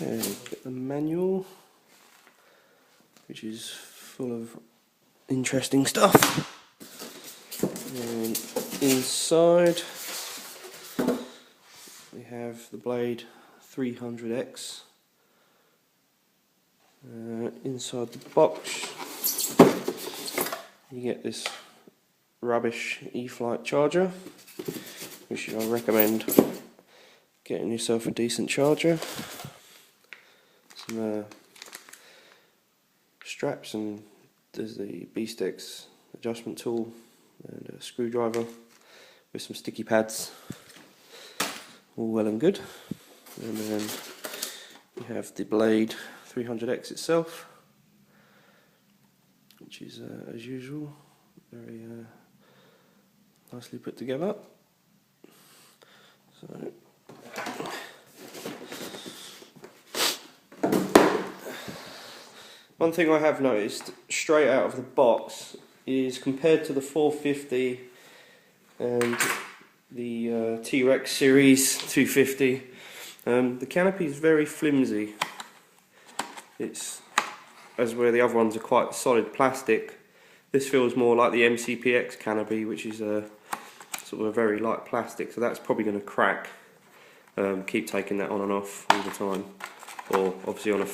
Okay, get the manual, which is full of interesting stuff. And inside we have the Blade 300X. Inside the box you get this rubbish E-flite charger, which I recommend getting yourself a decent charger. Some straps, and there's the B-Stex adjustment tool and a screwdriver with some sticky pads. All well and good. And then you have the Blade 300X itself, which is as usual very nicely put together. So one thing I have noticed straight out of the box is, compared to the 450 and the T-Rex Series 250, the canopy is very flimsy. It's, as where the other ones are quite solid plastic, this feels more like the MCPX canopy, which is a sort of a very light plastic, so that's probably going to crack. Keep taking that on and off all the time, or obviously on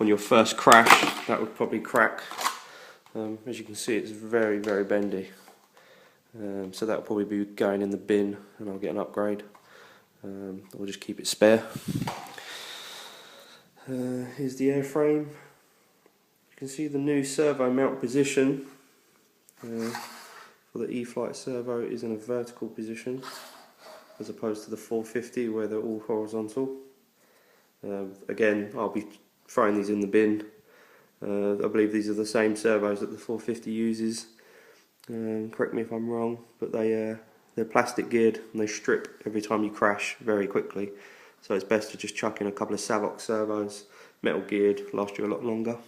your first crash that would probably crack. As you can see, it's very, very bendy, so that will probably be going in the bin and I'll get an upgrade, or just keep it spare. Here's the airframe. You can see the new servo mount position for the E-flite servo is in a vertical position, as opposed to the 450 where they're all horizontal. Again, I'll be throwing these in the bin. I believe these are the same servos that the 450 uses. Correct me if I'm wrong, but they're plastic geared and they strip every time you crash very quickly. So it's best to just chuck in a couple of Savox servos, metal geared, last you a lot longer.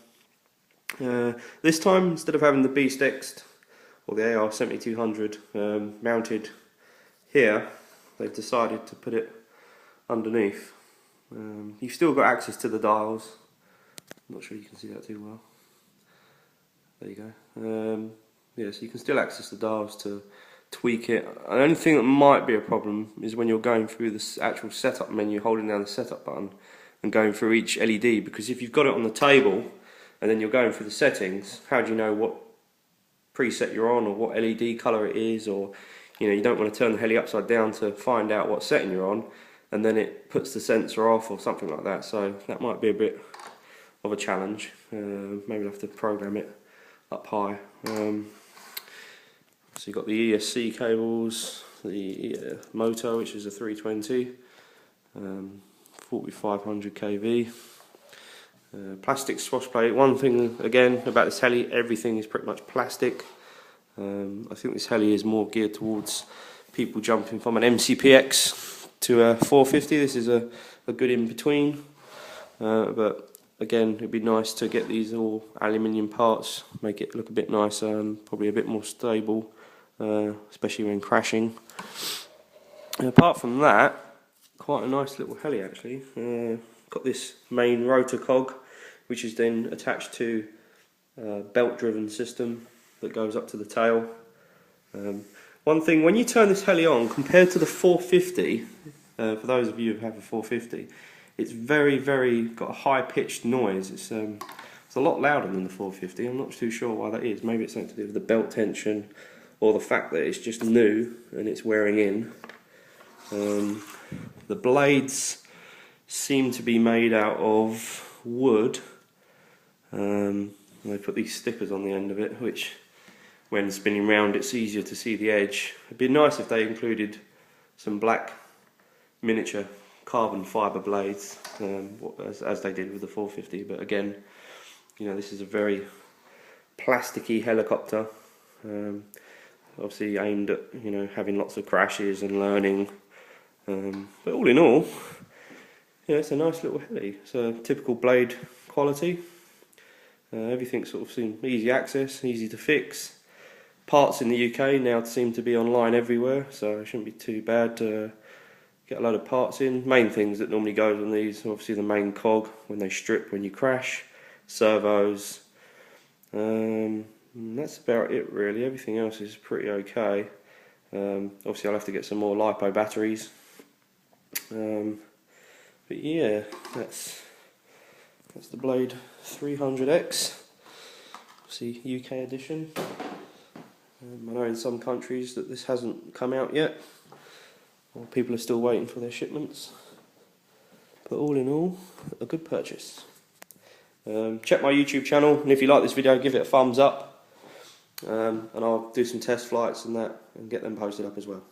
This time, instead of having the B-Stex or the AR7200 mounted here, they've decided to put it underneath. You've still got access to the dials. I'm not sure you can see that too well. There you go. Yeah, so you can still access the dials to tweak it. The only thing that might be a problem is when you're going through the actual setup menu, holding down the setup button and going through each LED, because if you've got it on the table and then you're going through the settings, how do you know what preset you're on or what LED colour it is? Or you don't want to turn the heli upside down to find out what setting you're on, and then it puts the sensor off or something like that. So that might be a bit of a challenge. Maybe I'll have to program it up high. So you've got the ESC cables, the motor, which is a 320, 4500 kV, plastic swash plate. One thing again about this heli, everything is pretty much plastic. I think this heli is more geared towards people jumping from an MCPX to a 450. This is a good in between, but again, it'd be nice to get these all aluminium parts, make it look a bit nicer and probably a bit more stable, especially when crashing. And apart from that, quite a nice little heli actually. Got this main rotor cog, which is then attached to a belt driven system that goes up to the tail. One thing, when you turn this heli on, compared to the 450, for those of you who have a 450, it's very, very got a high pitched noise. It's a lot louder than the 450. I'm not too sure why that is. Maybe it's something to do with the belt tension, or the fact that it's just new and it's wearing in. The blades seem to be made out of wood. They put these stickers on the end of it, which when spinning round it's easier to see the edge. It'd be nice if they included some black miniature carbon fibre blades, as they did with the 450, but again, this is a very plasticky helicopter, obviously aimed at having lots of crashes and learning, but all in all, it's a nice little heli. It's a typical Blade quality. Everything sort of seems easy access, easy to fix. Parts in the UK now seem to be online everywhere, so it shouldn't be too bad to get a load of parts in. Main things that normally goes on these, obviously the main cog when they strip when you crash, servos, and that's about it really. Everything else is pretty okay. Obviously I'll have to get some more LiPo batteries, but yeah, that's the Blade 300X, obviously UK edition. I know in some countries that this hasn't come out yet, or people are still waiting for their shipments, but all in all, a good purchase. Check my YouTube channel, and if you like this video, give it a thumbs up, and I'll do some test flights and that and get them posted up as well.